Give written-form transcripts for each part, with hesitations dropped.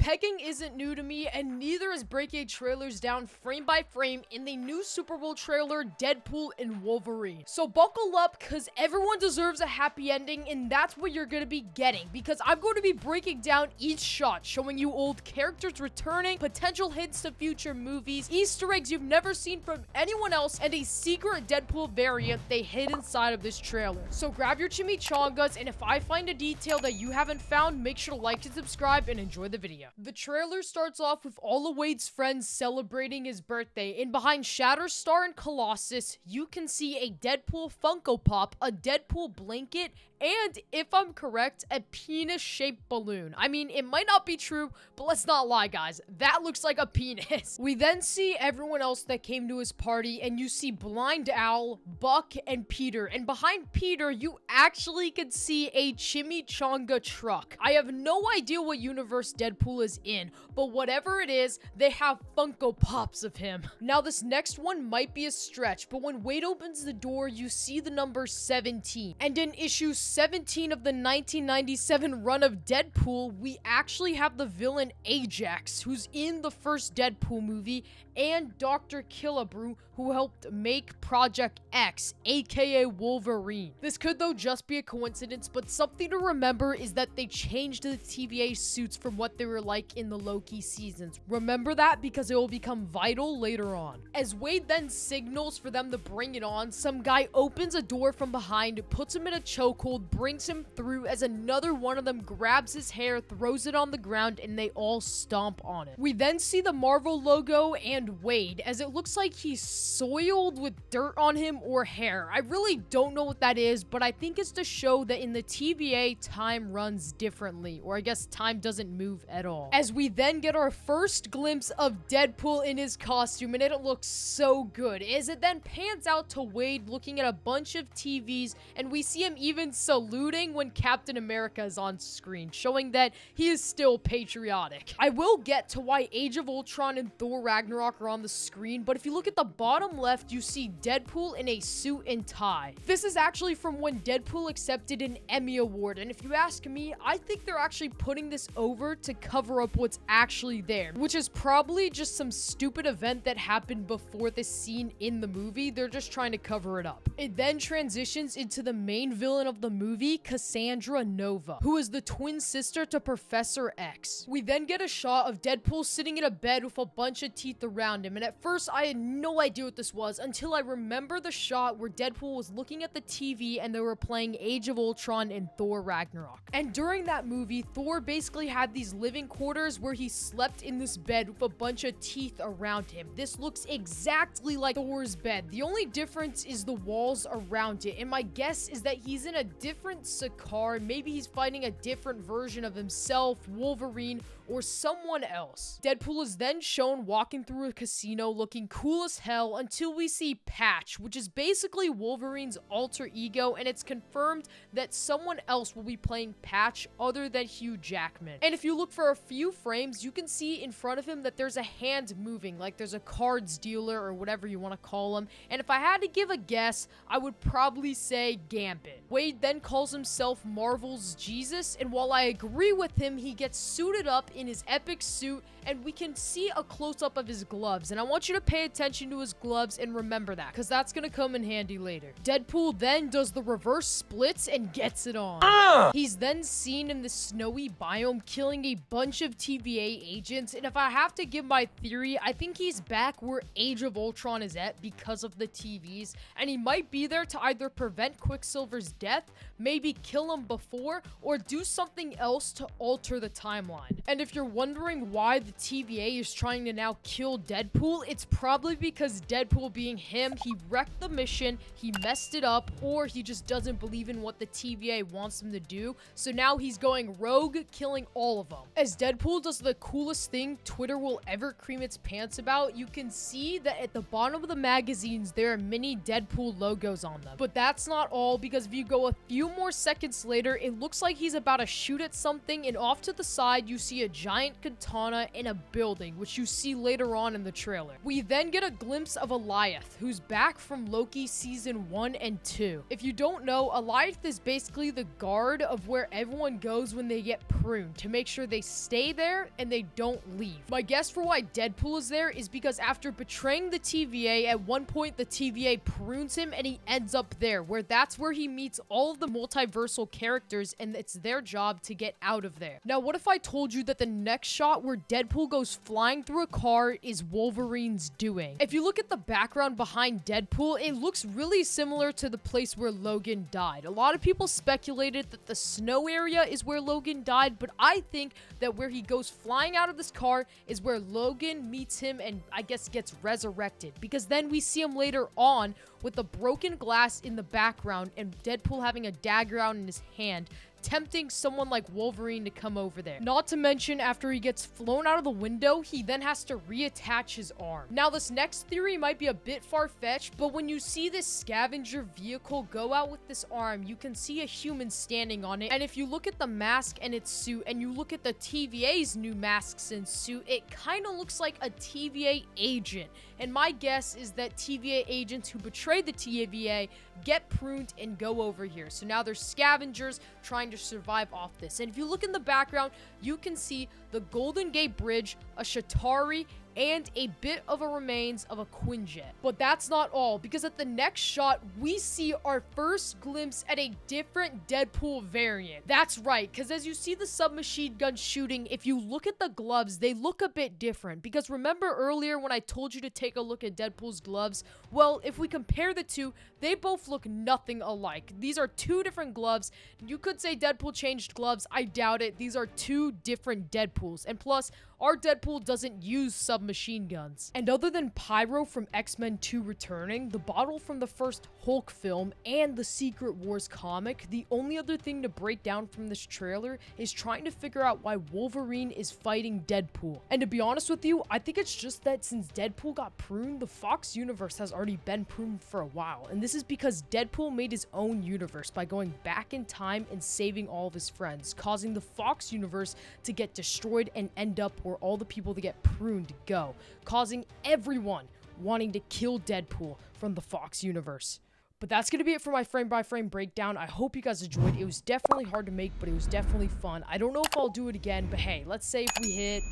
pegging isn't new to me, and neither is breaking trailers down frame by frame in the new Super Bowl trailer, Deadpool and Wolverine. So buckle up, because everyone deserves a happy ending, and that's what you're going to be getting, because I'm going to be breaking down each shot, showing you old characters returning, potential hints to future movies, Easter eggs you've never seen from anyone else, and a secret Deadpool variant they hid inside of this trailer. So grab your chimichangas, and if I find a detail that you haven't found, make sure to like and subscribe and enjoy the video. The trailer starts off with all of Wade's friends celebrating his birthday, and behind Shatterstar and Colossus, you can see a Deadpool Funko Pop, a Deadpool blanket, and, if I'm correct, a penis-shaped balloon. I mean, it might not be true, but let's not lie, guys. That looks like a penis. We then see everyone else that came to his party, and you see Blind Owl, Buck, and Peter. And behind Peter, you actually can see a chimichanga truck. I have no idea what universe Deadpool is in, but whatever it is, they have Funko Pops of him. Now, this next one might be a stretch, but when Wade opens the door, you see the number 17. And in issue 17 of the 1997 run of Deadpool, we actually have the villain Ajax, who's in the first Deadpool movie, and Dr. Killebrew, who helped make Project X, aka Wolverine. This could, though, just be a coincidence, but something to remember is that they changed the TVA suits from what they were like in the Loki seasons. Remember that, because it will become vital later on. As Wade then signals for them to bring it on, some guy opens a door from behind, puts him in a chokehold, brings him through as another one of them grabs his hair, throws it on the ground, and they all stomp on it. We then see the Marvel logo and Wade, as it looks like he's soiled with dirt on him or hair. I really don't know what that is, but I think it's to show that in the TVA, time runs differently, or I guess time doesn't move at all. As we then get our first glimpse of Deadpool in his costume, and it looks so good, as it then pans out to Wade looking at a bunch of TVs, and we see him even saluting when Captain America is on screen, showing that he is still patriotic. I will get to why Age of Ultron and Thor Ragnarok are on the screen, but if you look at the bottom left, you see Deadpool in a suit and tie. This is actually from when Deadpool accepted an Emmy Award, and if you ask me, I think they're actually putting this over to cover up what's actually there, which is probably just some stupid event that happened before the scene in the movie. They're just trying to cover it up. It then transitions into the main villain of the movie, Cassandra Nova, who is the twin sister to Professor X. We then get a shot of Deadpool sitting in a bed with a bunch of teeth around him, and at first I had no idea what this was until I remember the shot where Deadpool was looking at the TV and they were playing Age of Ultron and Thor Ragnarok. And during that movie, Thor basically had these living quarters where he slept in this bed with a bunch of teeth around him. This looks exactly like Thor's bed. The only difference is the walls around it, and my guess is that he's in a different Sakaar. Maybe he's fighting a different version of himself, Wolverine, or someone else. Deadpool is then shown walking through a casino looking cool as hell until we see Patch, which is basically Wolverine's alter ego, and it's confirmed that someone else will be playing Patch other than Hugh Jackman. And if you look for a few frames, you can see in front of him that there's a hand moving, like there's a cards dealer or whatever you want to call him. And if I had to give a guess, I would probably say Gambit. Wade then calls himself Marvel's Jesus, and while I agree with him, he gets suited up in his epic suit, and we can see a close-up of his gloves. And I want you to pay attention to his gloves and remember that, because that's gonna come in handy later. Deadpool then does the reverse splits and gets it on. He's then seen in the snowy biome killing a bunch of TVA agents, and if I have to give my theory, I think he's back where Age of Ultron is at because of the TVs, and he might be there to either prevent Quicksilver's death, maybe kill him before, or do something else to alter the timeline. And if you're wondering why the TVA is trying to now kill Deadpool, it's probably because Deadpool being him, he wrecked the mission, he messed it up, or he just doesn't believe in what the TVA wants him to do, so now he's going rogue, killing all of them. As Deadpool does the coolest thing Twitter will ever cream its pants about, you can see that at the bottom of the magazines, there are many Deadpool logos on them. But that's not all, because if you go a few more seconds later, it looks like he's about to shoot at something, and off to the side, you see a giant katana in a building, which you see later on in the trailer. We then get a glimpse of Alioth, who's back from Loki season 1 and 2. If you don't know, Alioth is basically the guard of where everyone goes when they get pruned, to make sure they stay stay there and they don't leave. My guess for why Deadpool is there is because after betraying the TVA, at one point the TVA prunes him and he ends up there, where that's where he meets all of the multiversal characters and it's their job to get out of there. Now, what if I told you that the next shot where Deadpool goes flying through a car is Wolverine's doing? If you look at the background behind Deadpool, it looks really similar to the place where Logan died. A lot of people speculated that the snow area is where Logan died, but I think that where he goes flying out of this car is where Logan meets him and I guess gets resurrected, because then we see him later on with the broken glass in the background and Deadpool having a dagger out in his hand, tempting someone like Wolverine to come over there. Not to mention, after he gets flown out of the window, he then has to reattach his arm. Now, this next theory might be a bit far-fetched, but when you see this scavenger vehicle go out with this arm, you can see a human standing on it. And if you look at the mask and its suit, and you look at the TVA's new masks and suit, it kind of looks like a TVA agent. And my guess is that TVA agents who betrayed the TVA get pruned and go over here. So now there's scavengers trying to survive off this. And if you look in the background, you can see the Golden Gate Bridge, a Shatari, and a bit of a remains of a Quinjet. But that's not all, because at the next shot, we see our first glimpse at a different Deadpool variant. That's right, because as you see the submachine gun shooting, if you look at the gloves, they look a bit different. Because remember earlier when I told you to take a look at Deadpool's gloves? Well, if we compare the two, they both look nothing alike. These are two different gloves. You could say Deadpool changed gloves. I doubt it. These are two different Deadpools. And plus, our Deadpool doesn't use submachine guns. And other than Pyro from X-Men 2 returning, the bottle from the first Hulk film, and the Secret Wars comic, the only other thing to break down from this trailer is trying to figure out why Wolverine is fighting Deadpool. And to be honest with you, I think it's just that since Deadpool got pruned, the Fox universe has already been pruned for a while. And this is because Deadpool made his own universe by going back in time and saving all of his friends, causing the Fox universe to get destroyed and end up where all the people that get pruned go, causing everyone wanting to kill Deadpool from the Fox universe. But that's going to be it for my frame-by-frame breakdown. I hope you guys enjoyed. It was definitely hard to make, but it was definitely fun. I don't know if I'll do it again, but hey, let's say if we hit,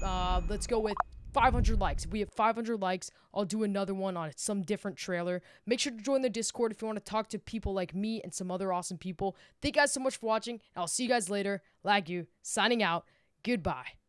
let's go with 500 likes. If we have 500 likes, I'll do another one on some different trailer. Make sure to join the Discord if you want to talk to people like me and some other awesome people. Thank you guys so much for watching, and I'll see you guys later. Lagoo, signing out. Goodbye.